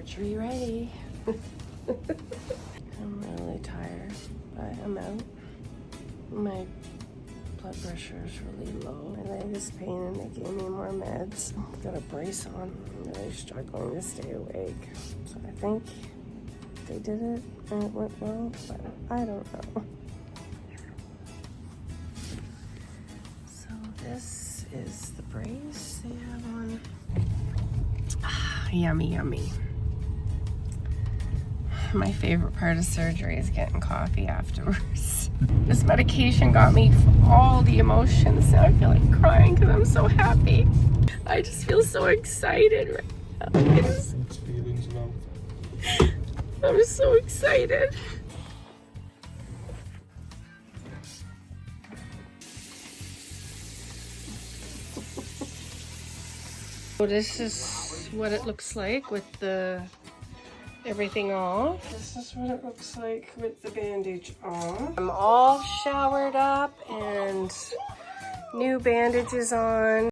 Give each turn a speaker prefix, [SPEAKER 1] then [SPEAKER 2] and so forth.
[SPEAKER 1] Surgery ready. I'm really tired, but I'm out. My blood pressure is really low. My leg is paining and they gave me more meds. Got a brace on. I'm really struggling to stay awake. So I think they did it and it went well, but I don't know. So this is the brace they have on. Yummy, yummy. My favorite part of surgery is getting coffee afterwards. This medication got me all the emotions. Now I feel like crying because I'm so happy. I just feel so excited right now. I'm so excited. So this is what it looks like with the everything off. This is what it looks like with the bandage off. I'm all showered up and new bandages on.